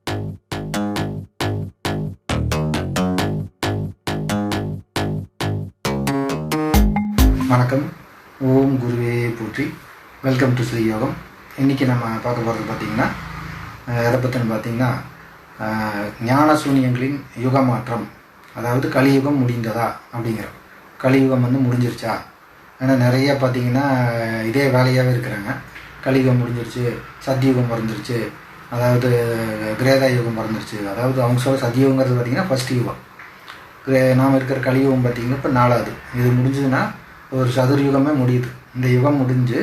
வணக்கம். ஓம் குருவே போற்றி. வெல்கம் டு ஸ்ரீ யோகம். இன்றைக்கி நம்ம பார்க்க போகிறது பார்த்திங்கன்னா எதை பற்றின்னு பார்த்திங்கன்னா ஞான சூனியங்களின் யுக மாற்றம், அதாவது கலியுகம் முடிந்ததா அப்படிங்கிற. கலியுகம் வந்து முடிஞ்சிருச்சா? ஏன்னா நிறைய பார்த்திங்கன்னா இதே வேலையாகவே இருக்கிறாங்க. கலியுகம் முடிஞ்சிருச்சு, சத்தியுகம் பிறந்துருச்சு, அதாவது கிரேதா யுகம் பிறந்துருச்சு. அதாவது அவங்க சொல்ல சத்தியுகங்கிறது பார்த்திங்கன்னா ஃபஸ்ட் யுகம். நாம் இருக்கிற கலியுகம் பார்த்திங்கன்னா இப்போ 4வது. இது முடிஞ்சதுன்னா ஒரு சதுர்யுகமே முடியுது. இந்த யுகம் முடிஞ்சு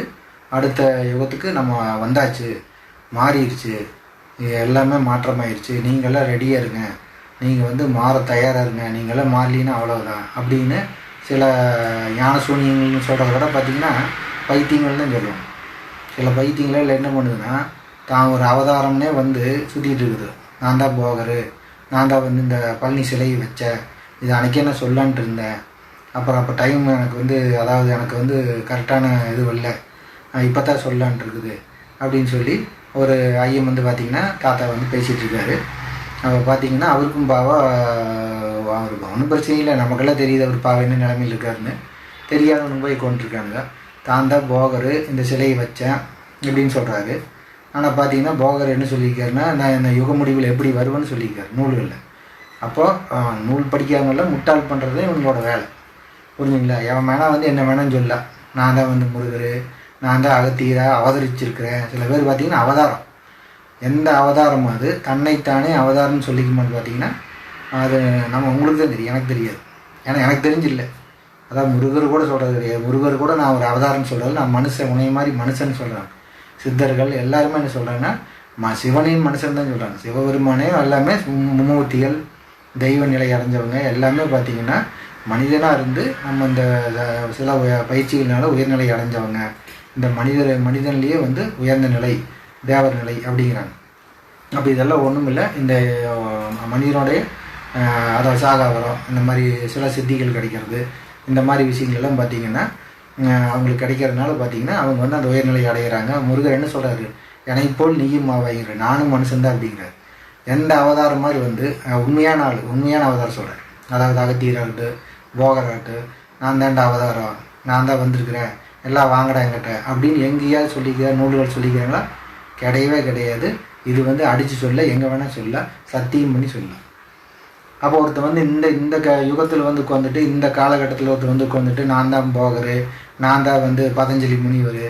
அடுத்த யுகத்துக்கு நம்ம வந்தாச்சு, மாறிடுச்சு, எல்லாமே மாற்றமாயிருச்சு, நீங்கள்லாம் ரெடியாக இருங்க, நீங்கள் வந்து மாற தயாராக இருங்க, நீங்களாம் மாறலின்னா அவ்வளோதான் அப்படின்னு சில ஞான சூனியங்கள்னு சொல்கிறத விட பார்த்திங்கன்னா பைத்தியங்கள் தான் சொல்லுவோம். சில பைத்தியங்கள் என்ன பண்ணுதுன்னா, தான் ஒரு அவதாரம்னே வந்து சுற்றிட்டு இருக்குது. நான் தான் போகரு, நான் தான் வந்து இந்த பழனி சிலையை வச்சேன், இது அன்றைக்கே நான் சொல்லான்ட்டு இருந்தேன், அப்போ டைம் எனக்கு வந்து, அதாவது எனக்கு வந்து கரெக்டான இது வரல, இப்போ தான் சொல்லலான்ட்டு இருக்குது அப்படின்னு சொல்லி ஒரு ஐயம் வந்து பார்த்திங்கன்னா தாத்தா வந்து பேசிகிட்ருக்காரு. அவர் பார்த்திங்கன்னா அவருக்கும் அவருக்கு ஒன்றும் பிரச்சனை இல்லை, நமக்கெல்லாம் தெரியுது அவர் என்ன நிலைமையில் இருக்காருன்னு. தெரியாதவனு போய் கொண்டுருக்காங்க. தான் தான் போகரு, இந்த சிலையை வச்சேன் அப்படின்னு சொல்கிறாரு. ஆனால் பார்த்திங்கன்னா போகர் என்ன சொல்லியிருக்காருன்னா, நான் இந்த யுக முடிவில் எப்படி வருவேன்னு சொல்லியிருக்காரு நூல்களில். அப்போது நூல் படிக்காதவங்கள முட்டாள் பண்ணுறதே இவங்களோட வேலை, புரிஞ்சுங்களா? எவன் வேணால் வந்து என்ன வேணான்னு சொல்லலாம். நான் தான் வந்து முருகர், நான் தான் அகத்தியராக அவதரிச்சிருக்கிறேன். சில பேர் பார்த்திங்கன்னா அவதாரம், எந்த அவதாரமும் அது தன்னைத்தானே அவதாரம்னு சொல்லிக்குமான்னு பார்த்திங்கன்னா அது நம்ம உங்களுக்கு தான் தெரியும், எனக்கு தெரியாது. ஏன்னா எனக்கு தெரிஞ்சில்லை. அதாவது முருகர் கூட சொல்கிறது கிடையாது. முருகர் கூட நான் ஒரு அவதாரம்னு சொல்கிறது, நான் மனுஷன், உனைய மாதிரி மனுஷன் சொல்கிறாங்க. சித்தர்கள் எல்லாருமே என்ன சொல்கிறாங்கன்னா சிவனையும் மனுஷன் தான் சொல்கிறாங்க. சிவபெருமானே எல்லாமே மும்மூர்த்திகள், தெய்வ நிலை அடைஞ்சவங்க எல்லாமே பார்த்திங்கன்னா மனிதனாக இருந்து நம்ம இந்த சில பயிற்சிகள்னால உயர்நிலை அடைஞ்சவங்க. இந்த மனிதன்லேயே வந்து உயர்ந்த நிலை, தேவர் நிலை அப்படிங்கிறாங்க. அப்போ இதெல்லாம் ஒன்றும் இல்லை. இந்த மனிதனுடைய அதாவது சாகாவரம், இந்த மாதிரி சில சித்திகள் கிடைக்கிறது, இந்த மாதிரி விஷயங்கள்லாம் பார்த்திங்கன்னா அவங்களுக்கு கிடைக்கிறதுனால பார்த்திங்கன்னா அவங்க வந்து அந்த உயர்நிலை அடைகிறாங்க. முருகர் என்ன சொல்கிறாரு, என்னை போல் நீயும் ஆவாங்கிற, நானும் மனுஷன்தான் அப்படிங்கிறார். எந்த அவதாரம் மாதிரி வந்து உண்மையான ஆள், உண்மையான அவதாரம் சொல்கிறார். அதாவது அகத்தியராகட்டு, போகராகட்டு, நான் தான்டா அவதாரம், நான் தான் வந்திருக்கிறேன், எல்லாம் வாங்கடா என்கிட்ட அப்படின்னு எங்கேயாவது சொல்லிக்கிற நூல்கள் சொல்லிக்கிறாங்களா? கிடையவே கிடையாது. இது வந்து அடித்து சொல்ல, எங்கே வேணால் சொல்ல, சத்தியம் பண்ணி சொல்லலாம். அப்போ ஒருத்தர் வந்து இந்த யுகத்தில் வந்து உட்காந்துட்டு, இந்த காலகட்டத்தில் ஒருத்தர் வந்து உட்காந்துட்டு, நான் தான் போகரு, நான் தான் வந்து பதஞ்சலி முனிவர்,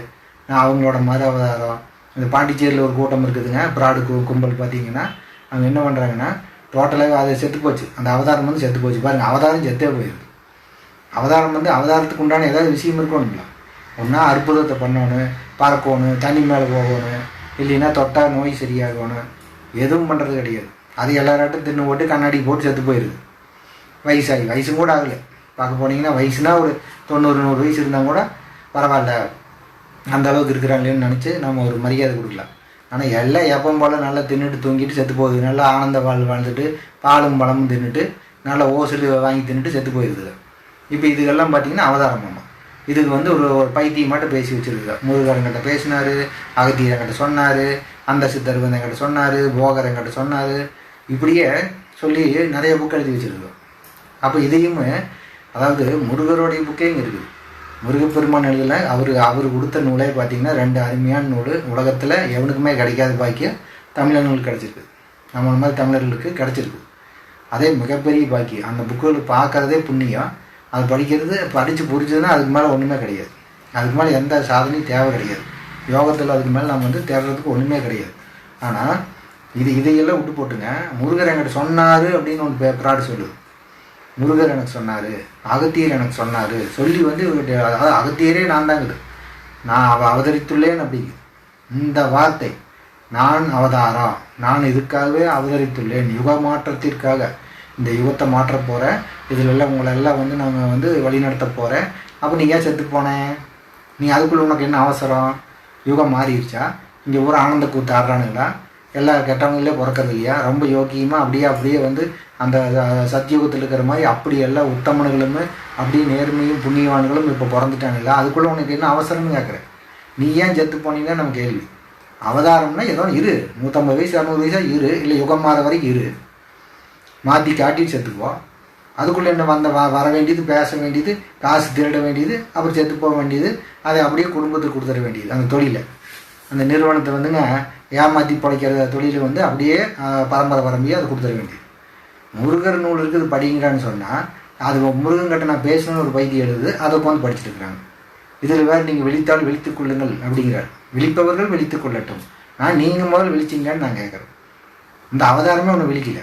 நான் அவங்களோட மத அவதாரம். இந்த பாண்டிச்சேரியில் ஒரு கூட்டம் இருக்குதுங்க, பிராடு கும்பல் பார்த்திங்கன்னா அவங்க என்ன பண்ணுறாங்கன்னா டோட்டலாகவே அது செத்து போச்சு. அந்த அவதாரம் வந்து செத்து போச்சு. பாருங்கள், அவதாரம் செத்தே போயிருக்கு. அவதாரம் வந்து அவதாரத்துக்கு உண்டான ஏதாவது விஷயம் இருக்கணுங்களா? ஒன்றா அற்புதத்தை பண்ணணும், பறக்கணும், தண்ணி மேலே போகணும், இல்லைன்னா தொட்டால் நோய் சரியாகணும், எதுவும் பண்ணுறது கிடையாது. அது எல்லாராட்டும் தின்னு போட்டு கண்ணாடி போட்டு செத்து போயிடுது. வயசும் கூட ஆகலை. பார்க்க போனீங்கன்னா வயசுனா ஒரு 90-100 வயசு இருந்தால் கூட பரவாயில்ல, அந்த அளவுக்கு இருக்கிறாங்களேன்னு நினச்சி நம்ம ஒரு மரியாதை கொடுக்கலாம். ஆனால் எல்லாம் எப்பவும் போல் நல்லா தின்னுட்டு தூங்கிட்டு செத்து போகுது. நல்லா ஆனந்த வாழ்ந்துட்டு பாலும் பழமும் தின்னுட்டு நல்லா ஓசல் வாங்கி தின்னுட்டு செத்து போயிடுது. இப்போ இதுக்கெல்லாம் பார்த்திங்கன்னா அவதாரமாம்மா. இதுக்கு வந்து ஒரு பைத்தியமாட்ட பேசி வச்சுருக்குது. முருகரங்கிட்ட பேசினார், அகத்தியரங்கிட்ட சொன்னார், அந்த சித்தர் வந்து என்கிட்ட சொன்னார், போகரங்கிட்ட சொன்னார், இப்படியே சொல்லி நிறைய புக் எழுதி வச்சுருக்கோம். அப்போ இதையும் அதாவது முருகருடைய புக்கே இங்கே இருக்குது. முருகப்பெருமான் எழுதலை, அவர் கொடுத்த நூலே பார்த்திங்கன்னா 2 அருமையான நூல். உலகத்தில் எவனுக்குமே கிடைக்காத பாக்கியம் தமிழர்களுக்கு கிடச்சிருக்கு. நம்மள மாதிரி தமிழர்களுக்கு கிடச்சிருக்கு. அதே மிகப்பெரிய பாக்கியம். அந்த புக்குகள் பார்க்குறதே புண்ணியம். அது படித்து புரிஞ்சதுன்னா அதுக்கு மேலே ஒன்றுமே கிடையாது. அதுக்கு மேலே எந்த சாதனையும் தேவை கிடையாது. யோகத்தில் அதுக்கு மேலே நம்ம வந்து தேடுறதுக்கு ஒன்றுமே கிடையாது. ஆனால் இதையெல்லாம் விட்டு போட்டுங்க. முருகர் என்கிட்ட சொன்னார் அப்படின்னு ஒன்று பிராடு சொல்லுது. முருகர் எனக்கு சொன்னார், அகத்தியர் எனக்கு சொன்னார் சொல்லி வந்து அதாவது அகத்தியரே நான் தாங்குது, நான் அவதரித்துள்ளேன் அப்படிங்குது. இந்த வார்த்தை, நான் அவதாரம், நான் இதுக்காகவே அவதரித்துள்ளேன், யுக மாற்றத்திற்காக, இந்த யுகத்தை மாற்ற போகிறேன், இதிலெல்லாம் உங்களெல்லாம் வந்து நாங்கள் வந்து வழிநடத்த போகிறேன். அப்போ நீ ஏன் செத்து போனேன்? நீ அதுக்குள்ளே உனக்கு என்ன அவசரம்? யுகம் மாறிடுச்சா? இங்கே ஊர் ஆனந்த கூத்து ஆடுறானுங்களா? எல்லா கெட்டவங்களே பிறக்கிறது இல்லையா? ரொம்ப யோக்கியமாக அப்படியே வந்து அந்த சத்தியுகத்தில் இருக்கிற மாதிரி அப்படி எல்லா உத்தமனுகளும் அப்படியே நேர்மையும் புண்ணியவான்களும் இப்போ பிறந்துட்டானுங்களா? அதுக்குள்ளே உனக்கு என்ன அவசரம்னு கேட்குறேன். நீ ஏன் செத்து போனீங்கன்னா நம்ம கேள்வி. அவதாரம்னா ஏதோ இரு, 150 வயசு 200 வயசாக இரு, இல்லை யுகம் மாற வரைக்கும் இரு, மாற்றி காட்டிட்டு செத்துக்குவா. அதுக்குள்ளே என்ன வர வேண்டியது, பேச வேண்டியது, காசு திருட வேண்டியது, அப்புறம் செத்து போக வேண்டியது, அதை அப்படியே குடும்பத்துக்கு கொடுத்துட வேண்டியது. அந்த தொழிலை, அந்த நிறுவனத்தை வந்துங்க ஏமாற்றி பிழைக்கிற தொழிலை வந்து அப்படியே பரம்பரையாக அதை கொடுத்துட வேண்டியது. முருகர் நூல் இருக்குது படிங்கிறான்னு சொன்னால், அது முருகன்கிட்ட நான் பேசணும்னு ஒரு பைத்தியம் எழுது, அதை உட்காந்து படிச்சுட்டு இருக்கிறாங்க. இதில் வேறு நீங்கள் விழித்தால் விழித்துக் கொள்ளுங்கள் அப்படிங்கிறார். விழிப்பவர்கள் விழித்துக் கொள்ளட்டும். நீங்கள் முதல்ல விழிச்சிங்களான்னு நான் கேட்குறேன். இந்த அவதாரமே ஒன்று விழிக்கல.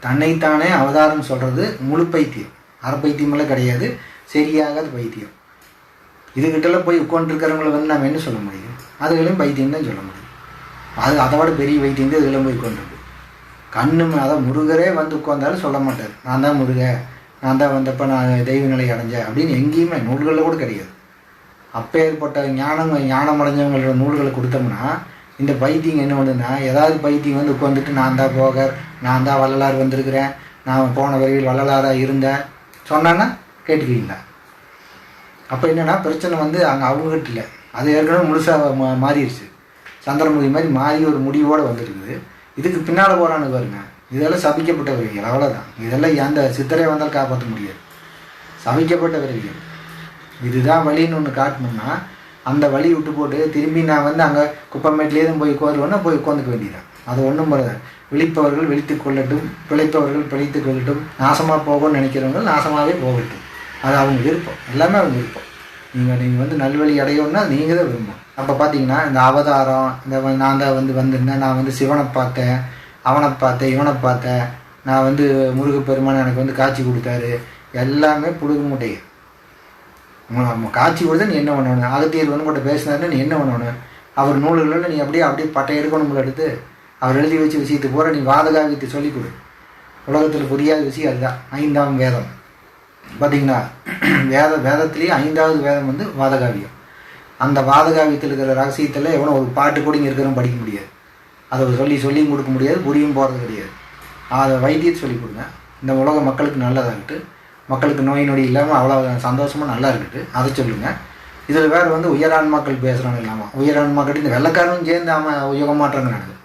தன்னைத்தானே அவதாரம் சொல்கிறது முழு பைத்தியம், அரை பைத்தியமெல்லாம் கிடையாது, சரியாகாத பைத்தியம். இதுகிட்டலாம் போய் உட்காந்துருக்கிறவங்களை வந்து நம்ம என்ன சொல்ல முடியும்? அதுகளையும் பைத்தியம் தான் சொல்ல முடியும். அதை விட பெரிய பைத்தியம் தான் இதெல்லாம் போய் உட்காந்துருக்கு. அதான் முருகரே வந்து உட்காந்தாலும் சொல்ல மாட்டார், நான் தான் முருக, நான் தான் வந்தப்போ நான் தெய்வ நிலை அடைஞ்சேன் அப்படின்னு எங்கேயுமே நூல்களில் கூட கிடையாது. அப்போ ஏற்பட்ட ஞானம் அடைஞ்சவங்களோட நூல்களை கொடுத்தோம்னா இந்த பைத்தியம் என்ன பண்ணுதுன்னா, ஏதாவது பைத்தியம் வந்து உட்காந்துட்டு நான் தான் போகர், நான் தான் வள்ளலார் வந்திருக்கிறேன், நான் போன விரைவில் வள்ளலாராக இருந்தேன் சொன்னான்னா கேட்டுக்குவீங்களா? அப்போ என்னென்னா பிரச்சனை வந்து அங்கே அவங்ககிட்ட இல்லை, அது ஏற்கனவே முழுசாக மாறிடுச்சு. சந்திரமுகி மாதிரி மாறி ஒரு முடிவோடு வந்துருக்குது. இதுக்கு பின்னால் போகிறான்னு பாருங்க, இதெல்லாம் சபிக்கப்பட்ட விரைவிகள், அவ்வளோதான். இதெல்லாம் எந்த சித்தரை வந்தால் காப்பாற்ற முடியாது, சபிக்கப்பட்ட விரைவிகள். இதுதான் வழின்னு ஒன்று காட்டணும்னா அந்த வழி விட்டு போட்டு திரும்பி நான் வந்து அங்கே குப்பமேட்லேயும் போய் உட்காருவேன்னா போய் உட்காந்துக்க வேண்டியதான். அது ஒன்றும் போல. விழிப்பவர்கள் விழித்து கொள்ளட்டும், பிழைப்பவர்கள் பிழைத்து கொள்ளட்டும், நாசமாக போகணும்னு நினைக்கிறவங்க நாசமாகவே போகட்டும். அது அவங்க விருப்பம், எல்லாமே அவங்க விருப்பம். நீங்கள் வந்து நல்வழி அடையணும்னா நீங்கள் தான் விரும்பணும். அப்போ பார்த்தீங்கன்னா இந்த அவதாரம், இந்த நான் தான் வந்திருந்தேன், நான் வந்து சிவனை பார்த்தேன், அவனை பார்த்தேன், இவனை பார்த்தேன், நான் வந்து முருகப்பெருமான் எனக்கு வந்து காட்சி கொடுத்தாரு, எல்லாமே புடுகு மூட்டையை. காட்சி கொடுத்தா நீ என்ன பண்ணணும்? அகத்தியர் வந்து கூட பேசினாருன்னு நீ என்ன பண்ணணும்? அவர் நூல்களில் நீ அப்படியே பட்டை எடுக்கணும்ல எடுத்து அவர் எழுதி வச்சு விஷயத்து போகிற நீ வாதகாவியத்தை சொல்லிக் கொடு. உலகத்தில் புரியாத விஷயம் அதுதான் 5ஆம் வேதம். பார்த்தீங்கன்னா வேதத்துலேயே 5வது வேதம் வந்து வாதகாவியம். அந்த வாதகாவியத்தில் இருக்கிற ரகசியத்தில் எவனோ ஒரு பாட்டு கூட இங்கே இருக்கிறவங்க படிக்க முடியாது. அதை சொல்லியும் கொடுக்க முடியாது, புரியும் போகிறது கிடையாது. அதை வைத்தியத்தை சொல்லிக் கொடுங்க. இந்த உலக மக்களுக்கு நல்லதாகிட்டு, மக்களுக்கு நோய் நொடி இல்லாமல் அவ்வளோ சந்தோஷமாக நல்லா இருக்குது, அதை சொல்லுங்கள். இதில் வேறு வந்து உயரான்மாக்கள் பேசுகிறாங்க இல்லாமல், உயரான்மாக்கள் இந்த வெள்ளைக்காரனும் சேர்ந்து யுகம் மாற்றங்க நடக்குது.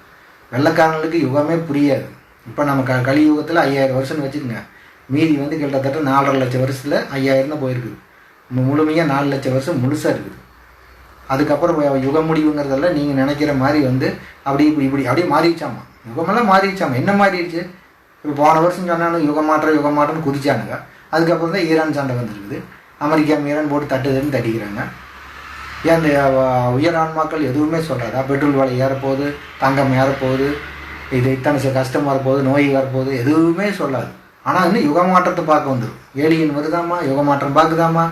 வெள்ளைக்காரனுக்கு யுகமே புரியாது. இப்போ நம்ம கலியுகத்தில் 5000 வருஷம்னு வச்சுக்கோங்க, மீதி வந்து கிட்டத்தட்ட 4.5 லட்சம் வருஷத்தில் 5000 தான் போயிருக்குது. முழுமையாக 4 லட்சம் வருஷம் முழுசாக இருக்குது. அதுக்கப்புறம் யுக முடிவுங்கிறதெல்லாம் நீங்கள் நினைக்கிற மாதிரி வந்து இப்படி அப்படியே மாறிடுச்சாமா. யுகமெல்லாம் மாறிடுச்சாமா. என்ன மாறிடுச்சு? இப்போ போன வருஷம் சொன்னாலும் யுக மாற்றம்னு குதிச்சானுங்க. அதுக்கப்புறம் தான் ஈரான் சண்டை வந்துருக்குது. அமெரிக்கா ஈரான் போட்டு தட்டுதுன்னு தட்டிக்கிறாங்க. ஏன் இந்த உயர் ஆன்மாக்கள் எதுவுமே சொல்லாதா? பெட்ரோல் விலை ஏறப்போகுது, தங்கம் ஏறப்போகுது, இது இத்தனை கஷ்டம் வரப்போகுது, நோய் வரப்போகுது, எதுவுமே சொல்லாது. ஆனால் இன்னும் யுக மாற்றத்தை பார்க்க வந்துடும். ஏலியன் வருதாமா, யுக மாற்றம் பார்க்குதாமா.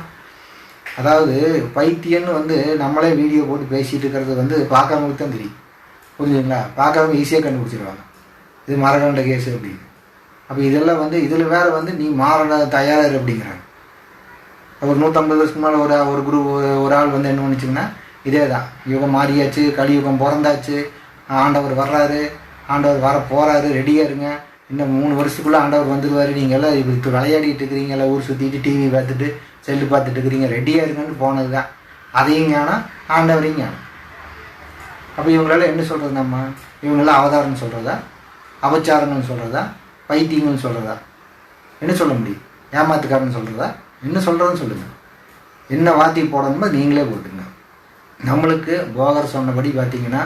அதாவது பைத்தியன்னு வந்து நம்மளே வீடியோ போட்டு பேசிகிட்டு இருக்கிறது வந்து பார்க்காமங்களுக்கு தான் தெரியும். புரிஞ்சுங்களா? பார்க்காம ஈஸியாக கண்டுபிடிச்சிருவாங்க இது மரகண்ட கேஸ் அப்படின்னு. அப்போ இதெல்லாம் வந்து இதில் வேறு வந்து நீ மாற தயாராக அப்படிங்கிறாங்க. ஒரு 150 வருஷத்துக்கு மேலே ஒரு குரு ஒரு ஆள் வந்து என்ன பண்ணிச்சுங்கன்னா இதே தான், யுகம் மாறியாச்சு, கலியுகம் பிறந்தாச்சு, ஆண்டவர் வர்றாரு, ஆண்டவர் வர போகிறாரு, ரெடியாக இருங்க, இன்னும் 3 வருஷத்துக்குள்ளே ஆண்டவர் வந்துடுவார், நீங்கள் எல்லாம் இப்படி விளையாடிட்டு இருக்கிறீங்க, எல்லாம் ஊர் சுற்றிட்டு டிவி பார்த்துட்டு செல்லு பார்த்துட்டு இருக்கிறீங்க, ரெடியாக இருங்கன்னு போனது தான். அதையும் ஞானம், ஆண்டவரையும் ஞானம். அப்போ இவங்களால என்ன சொல்கிறது? நம்ம இவங்களாம் அவதாரம்னு சொல்கிறதா, அபச்சாரங்கள்னு சொல்கிறதா, பைத்தியங்கள்னு சொல்கிறதா? என்ன சொல்ல முடியும்? ஏமாத்துக்காரன்னு சொல்கிறதா? என்ன சொல்கிறதுன்னு சொல்லுங்கள். என்ன வாத்தி போடணுமோ நீங்களே போட்டுங்க. நம்மளுக்கு போகர் சொன்னபடி பார்த்திங்கன்னா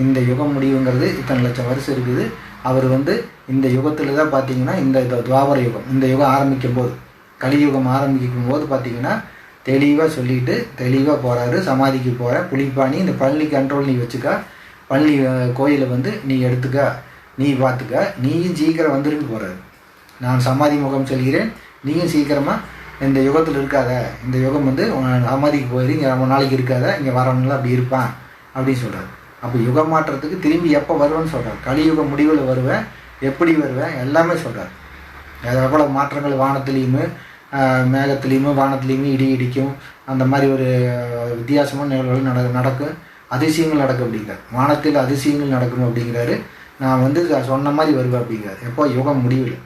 இந்த யுகம் முடிவுங்கிறது இத்தனை லட்சம் வருஷம் இருக்குது. அவர் வந்து இந்த யுகத்தில் தான் பார்த்திங்கன்னா இந்த துவாபர யுகம், இந்த யுகம் ஆரம்பிக்கும் போது, கலியுகம் ஆரம்பிக்கும் போது பார்த்திங்கன்னா தெளிவாக சொல்லிவிட்டு தெளிவாக போகிறாரு. சமாதிக்கு போகிற புலிப்பாணி, இந்த பழனி கண்ட்ரோல் நீ வச்சுக்க, பழனி கோயிலை வந்து நீ எடுத்துக்க, நீ பார்த்துக்க, நீயும் சீக்கிரம் வந்துருன்னு போகிறாரு. நான் சமாதி முகம் சொல்கிறேன், நீயும் சீக்கிரமாக இந்த யுகத்தில் இருக்காத, இந்த யுகம் வந்து சமாதிக்கு போயிரு, இங்கே ரொம்ப நாளைக்கு இருக்காத, இங்கே வரவங்களாம் அப்படி இருப்பான் அப்படின்னு சொல்கிறார். அப்போ யுகம் மாற்றத்துக்கு திரும்பி எப்போ வருவேன்னு சொல்கிறார். கலியுக முடிவில் வருவேன், எப்படி வருவேன் எல்லாமே சொல்கிறார். எவ்வளோ மாற்றங்கள் வானத்துலேயுமே மேகத்துலேயுமே வானத்துலேயுமே இடி இடிக்கும், அந்த மாதிரி ஒரு வித்தியாசமான நிகழ்வுகள் நடக்கும், அதிசயங்கள் நடக்கும் அப்படிங்கிறார். வானத்தில் அதிசயங்கள் நடக்கணும் அப்படிங்கிறாரு. நான் வந்து சொன்ன மாதிரி வருவேன் அப்படிங்கிறார். எப்போ? யுகம் முடிவில்.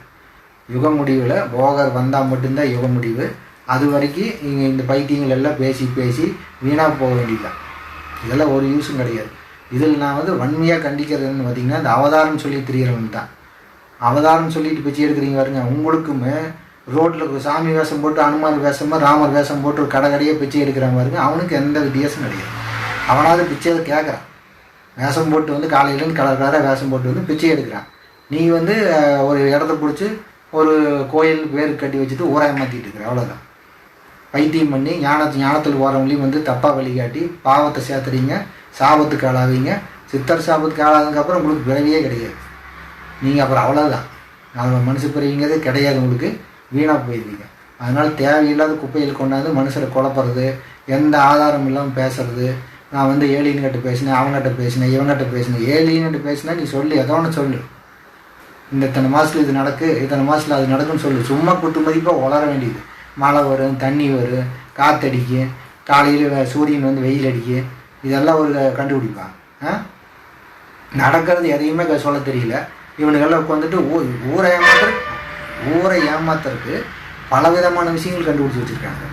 யுக முடிவில் போகர் வந்தால் மட்டும்தான் யுக முடிவு. அது வரைக்கும் இங்கே இந்த பைத்தியங்கள் எல்லாம் பேசி வீணாக போக வேண்டியதுதான். இதெல்லாம் ஒரு யூஸும் கிடையாது. இதில் நான் வந்து வன்மையாக கண்டிக்கிறதுன்னு பார்த்திங்கன்னா இந்த அவதாரம் சொல்லி திரிகிறவங்க தான். அவதாரம் சொல்லிட்டு பிச்சை எடுக்கிறீங்க பாருங்க. உங்களுக்குமே ரோட்டில் சாமி வேஷம் போட்டு அனுமார் வேஷமாக ராமர் வேஷம் போட்டு ஒரு கடையே பிச்சை எடுக்கிறான் பாருங்க, அவனுக்கு எந்த வித்தியாசம் கிடையாது. அவனாவது பிச்சை கேட்குறான். வேஷம் போட்டு வந்து காலையிலேருந்து கலராக வேஷம் போட்டு வந்து பிச்சை எடுக்கிறான். நீ வந்து ஒரு இடத்த பிடிச்சி ஒரு கோயில் பேர் கட்டி வச்சுட்டு ஊராக மாற்றிட்டு இருக்கிற, அவ்வளோதான். பைத்தியம் பண்ணி ஞானத்தில் போகிறவங்களையும் வந்து தப்பாக வழிகாட்டி பாவத்தை சேர்த்துறீங்க, சாபத்துக்கு ஆளாவீங்க. சித்தர் சாபத்துக்கு ஆளாதுக்கப்புறம் உங்களுக்கு பிறவியே கிடையாது. நீங்கள் அப்புறம் அவ்வளோதான், அது மனுஷ பிறவிங்கிறது கிடையாது, உங்களுக்கு வீணாக போயிடுவீங்க. அதனால் தேவையில்லாத குப்பையில் கொண்டாந்து மனுஷரை குழப்பறது, எந்த ஆதாரம் இல்லாமல் பேசுறது. நான் வந்து ஏலியன்கிட்ட பேசினேன், அவங்ககிட்ட பேசினேன், இவங்ககிட்ட பேசினேன். ஏலியன்கிட்ட பேசினா நீ சொல்லு, ஏதோ ஒன்று சொல்லு. இத்தனை மாதத்தில் இது நடக்கு, இத்தனை மாதத்தில் அது நடக்குன்னு சொல்லு. சும்மா குத்து மதிப்பாக வளர வேண்டியது. மழை வரும், தண்ணி வரும், காற்றடிக்கும், காலையில் சூரியன் வந்து வெயில் அடிக்கும், இதெல்லாம் ஒரு கண்டுபிடிப்பான். நடக்கிறது எதையுமே சொல்ல தெரியல. இவனுக்கெல்லாம் உட்காந்துட்டு ஊரை ஏமாத்துறதுக்கு பல விதமான விஷயங்கள் கண்டுபிடிச்சி வச்சுருக்காங்க.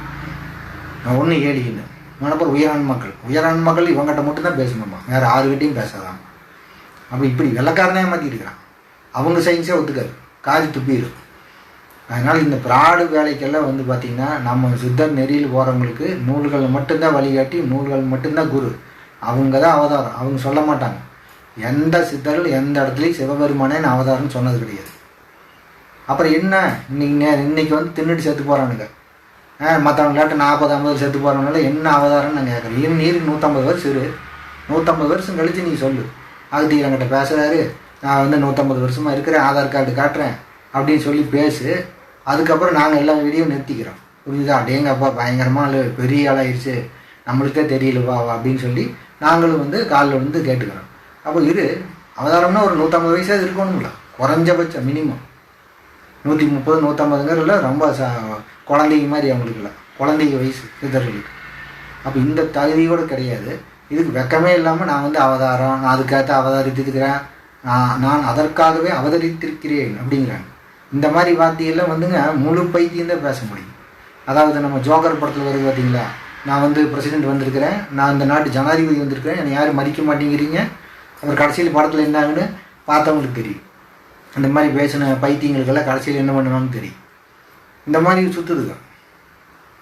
ஒன்று ஏலின்னு மனப்பர் உயரான் மக்கள் இவங்ககிட்ட மட்டும்தான் பேசணுமா, வேறு யாருக்கிட்டையும் பேசாதான். அப்படி இப்படி வெள்ளக்காரனே ஏமாற்றிருக்கிறான். அவங்க சயின்ஸே ஒத்துக்காது, காதி துப்பிடும். அதனால் இந்த பிராடு வேலைக்கெல்லாம் வந்து பார்த்திங்கன்னா நம்ம சித்தர் நெறியில் போகிறவங்களுக்கு நூல்கள் மட்டும்தான் வழிகாட்டி, நூல்கள் மட்டும்தான் குரு. அவங்க தான் அவதாரம். அவங்க சொல்ல மாட்டாங்க. எந்த சித்தர்கள் எந்த இடத்துலையும் சிவபெருமானே அவதாரம்னு சொன்னது கிடையாது. அப்புறம் என்ன, இன்னைக்கு வந்து தின்னுட்டு செத்து போகிறானுங்க. மற்றவங்களாட்ட 40-50 செத்து போகிறவங்களால என்ன அவதாரம்னு நான் கேட்குறேன். நீருக்கு 150 வருஷம் இரு, 150 வருஷம் கழித்து நீ சொல்லு. அகத்தீரங்கிட்ட பேசுகிறாரு, நான் வந்து 150 வருஷமாக இருக்கிறேன், ஆதார் கார்டு காட்டுறேன் அப்படின்னு சொல்லி பேசு. அதுக்கப்புறம் நாங்கள் எல்லா வீடியோ நிறுத்திக்கிறோம். புரியுதா? அடேங்கப்பா பயங்கரமாக பெரிய ஆளாயிருச்சு, நம்மளுக்கே தெரியலவா அப்படின்னு சொல்லி நாங்களும் வந்து காலில் வந்து கேட்டுக்கிறோம். அப்போ இரு, அவதாரம்னா ஒரு 150 வயசாக இருக்கணும்ல, குறைஞ்சபட்சம் மினிமம் 130 150ங்கிறதுல ரொம்ப குழந்தைங்க மாதிரி அவங்களுக்குல, குழந்தைங்க வயசு சித்தர்களுக்கு. அப்போ இந்த தகுதியோடு கிடையாது. இதுக்கு வெக்கமே இல்லாமல் நான் வந்து அவதாரம், நான் அதுக்காக அவதரித்திருக்கிறேன், நான் அதற்காகவே அவதரித்திருக்கிறேன் அப்படிங்கிறாங்க. இந்த மாதிரி வார்த்தையெல்லாம் வந்துங்க முழு பைத்தியம் தான் பேச முடியும். அதாவது நம்ம ஜோக்கர் படத்தில் வருது பார்த்தீங்களா, நான் வந்து பிரசிடெண்ட் வந்திருக்கிறேன், நான் இந்த நாட்டு ஜனாதிபதி வந்திருக்கிறேன், என்னை யாரும் மதிக்க மாட்டேங்கிறீங்க. அப்புறம் கடைசியில் படத்தில் என்னாங்கன்னு பார்த்தவங்களுக்கு தெரியும். அந்த மாதிரி பேசின பைத்தியங்களுக்கெல்லாம் கடைசியில் என்ன பண்ணுவாங்கன்னு தெரியும். இந்த மாதிரி சுற்றுதுங்க.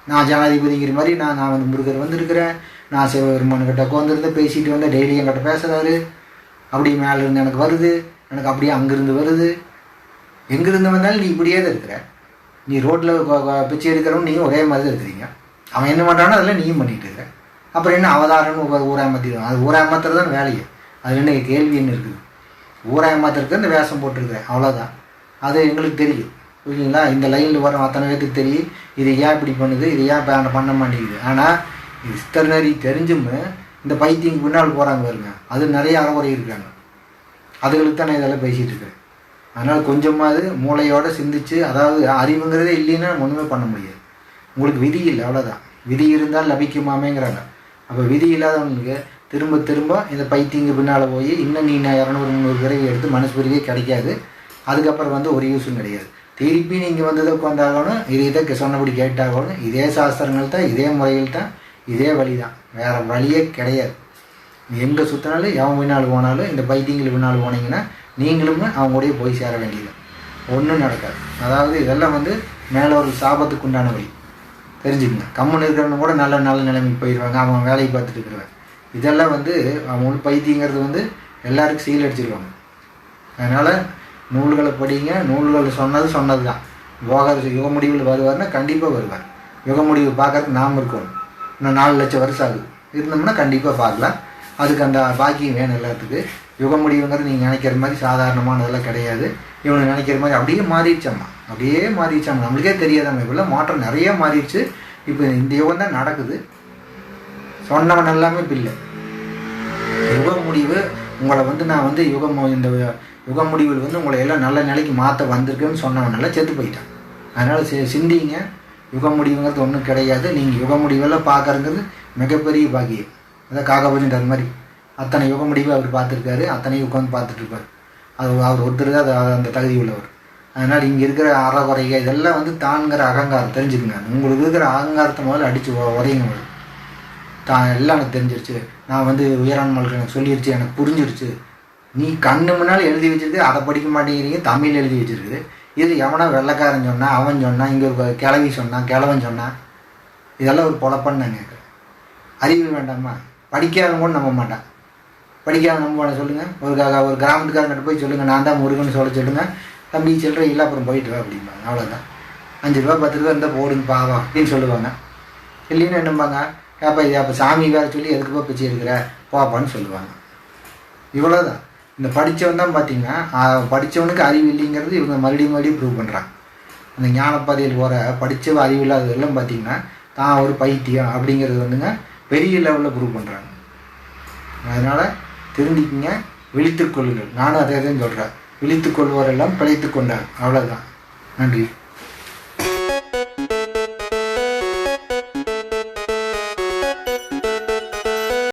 நான் ஜனாதிபதிங்கிற மாதிரி நான் வந்து முருகர் வந்திருக்கிறேன், நான் சிவபெருமானுக்கிட்ட உட்காந்துருந்து பேசிட்டு வந்து டெய்லி என்கிட்ட பேசுகிறாரு, அப்படி மேலேருந்து எனக்கு வருது, எனக்கு அப்படியே அங்கேருந்து வருது. எங்கேருந்து வந்தாலும் நீ இப்படியே தான் இருக்கிற. நீ ரோட்டில் பிச்சை எடுக்கிறவன் நீயும் ஒரே மாதிரி தான் இருக்கிறீங்க. அவன் என்ன பண்ணுறானோ அதெல்லாம் நீயும் பண்ணிகிட்டு இருக்க. அப்புறம் என்ன அவதாரம்னு ஊராமத்திடுவான். அது ஊராமத்துறது தான் வேலையை. அது என்ன கேள்வி என்ன இருக்குது? ஊராமத்துறதுக்கு இந்த வேஷம் போட்டிருக்கிறேன், அவ்வளோதான். அது எங்களுக்கு தெரியும், புரியுங்களா? இந்த லைனில் வர அத்தனை பேருக்கு தெரியும் இது ஏன் இப்படி பண்ணுது, இது ஏன் பண்ண மாட்டேங்குது. ஆனால் இது சித்தர் நெறி தெரிஞ்சுமே இந்த பைத்தியம் பின்னால் போகிறாங்க பாருங்க, அது நிறைய அறவுரை இருக்காங்க. அதுகளுக்கு தான் நான் இதெல்லாம் பேசிகிட்டு இருக்கிறேன். அதனால் கொஞ்சமாவது மூளையோடு சிந்திச்சு, அதாவது அறிவுங்கிறதே இல்லைன்னா ஒன்றுமே பண்ண முடியாது. உங்களுக்கு விதி இல்லை, அவ்வளோதான். விதி இருந்தால் லபிக்குமாமேங்கிறாங்க. அப்போ விதி இல்லாதவங்களுக்கு திரும்ப திரும்ப இந்த பைத்தியங்க பின்னால் போய் இன்னும் நீ 200-300 பிறவி எடுத்து மனசு பிறவியே கிடைக்காது. அதுக்கப்புறம் வந்து ஒரு யூஸும் கிடையாது. திருப்பி நீங்கள் வந்து உட்காந்தாகணும், இதை சொன்னபடி கேட்டாகணும். இதே சாஸ்திரங்கள் தான், இதே முறைகள் தான், இதே வழி தான், வேறு வழியே கிடையாது. எங்கே சுற்றினாலும் எவன் பின்னால் போனாலும் இந்த பைத்தியங்கள் பின்னால் போனீங்கன்னா நீங்களுமே அவங்களுடைய போய் சேர வேண்டியது, ஒன்றும் நடக்காது. அதாவது இதெல்லாம் வந்து மேலே ஒரு சாபத்துக்கு உண்டான வழி, தெரிஞ்சுக்கங்க. கம்முன்னு இருக்கிறவங்க கூட நல்ல நிலைமைக்கு போயிடுவாங்க, அவன் வேலையை பார்த்துட்டு இருக்கிறாங்க. இதெல்லாம் வந்து அவங்க பைத்தியங்கிறது வந்து எல்லாருக்கும் சீல் அடிச்சிருவாங்க. அதனால் நூல்களை படிங்க. நூல்கள் சொன்னது தான். யுக முடிவில் வருவார்னா கண்டிப்பாக வருவார். யுக முடிவு பார்க்கறதுக்கு நாம் இருக்கணும். இன்னும் 4 லட்சம் வருஷம் ஆகுது, இருந்தோம்னா கண்டிப்பாக பார்க்கலாம். அதுக்கு அந்த பாக்கியம் வேணும் எல்லாத்துக்கு. யுக முடிவுங்கிறது நீங்கள் நினைக்கிற மாதிரி சாதாரணமானதெல்லாம் கிடையாது. இவங்க நினைக்கிற மாதிரி அப்படியே மாறிடுச்சாம்மா, நம்மளுக்கே தெரியாதாம்மா. இப்போல்லாம் மாற்றம் நிறைய மாறிடுச்சு. இப்போ இந்த யுகம் தான் நடக்குது. சொன்னவன் எல்லாமே இப்போ இல்லை. யுக முடிவு உங்களை வந்து நான் வந்து இந்த யுக முடிவில் வந்து உங்களை எல்லாம் நல்ல நிலைக்கு மாற்ற வந்திருக்குன்னு சொன்னவனெல்லாம் செத்து போயிட்டான். அதனால் சிந்திங்க. யுக முடிவுங்கிறது ஒன்றும் கிடையாது. நீங்கள் யுக முடிவெல்லாம் பார்க்கறங்கிறது மிகப்பெரிய பாக்கியம். அதான் காகபஜன்றது மாதிரி அத்தனை யுக முடிவை அவர் பார்த்துருக்காரு, அத்தனையும் உட்காந்து பார்த்துட்ருப்பார். அவர் ஒருத்தர் தான் அந்த தகுதி உள்ளவர். அதனால் இங்கே இருக்கிற அறகுறைகள் இதெல்லாம் வந்து தான்கிற அகங்காரம் தெரிஞ்சுக்குங்க. உங்களுக்கு இருக்கிற அகங்காரத்தை முதல்ல அடித்து உதைங்க. தான் எல்லாம் எனக்கு தெரிஞ்சிருச்சு, நான் வந்து உயரான்மலுக்கு எனக்கு சொல்லிருச்சு, எனக்கு புரிஞ்சிருச்சு. நீ கண்ணு முன்னால் எழுதி வச்சிருக்கு, அதை படிக்க மாட்டேங்கிறீங்க, தமிழ் எழுதி வச்சிருக்குது. இது எவனா வெள்ளைக்காரன் சொன்னான், அவன் சொன்னான், இங்கே ஒரு கிழவி சொன்னான், கிழவன் சொன்னான், இதெல்லாம் ஒரு பொழப்பன்னு நான் கேட்குறேன். அறிவு வேண்டாமா? படிக்காதவங்க கூட நம்ப மாட்டான். படிக்காத நம்ப சொல்லுங்கள். ஒரு கிராமத்துக்காரங்கிட்ட போய் சொல்லுங்கள், நான் தான் முருகன் சொல்லுங்கள், தம்பி சில்லறை இல்லை அப்புறம் போயிட்டு வா அப்படிம்பாங்க. அவ்வளோதான். 5 ரூபா 10 ரூபா இருந்தால் போடுங்க பாவா அப்படின்னு சொல்லுவாங்க. இல்லைன்னு என்னம்பாங்க, ஏப்பா இது அப்போ சாமி வேறு சொல்லி எதுக்குப்பா பிச்சை எடுக்கிற போப்பான்னு சொல்லுவாங்க. இவ்வளோதான். இந்த படித்தவன் தான் பார்த்தீங்கன்னா, படித்தவனுக்கு அறிவு இல்லைங்கிறது இவங்க மறுபடியும் ப்ரூவ் பண்ணுறாங்க. அந்த ஞானப்பாதையில் போகிற படித்தவ அறிவு இல்லாததெல்லாம் பார்த்தீங்கன்னா தான் ஒரு பைத்தியம் அப்படிங்கிறது வந்துங்க பெரிய லெவலில் ப்ரூவ் பண்ணுறாங்க. அதனால் தெரிஞ்சுக்கிங்க, விழித்துக் கொள்ளுங்கள். நானும் அதே தான் சொல்கிறேன். விழித்துக் கொள்வோரெல்லாம் பிழைத்து கொண்டார். அவ்வளோதான். நன்றி.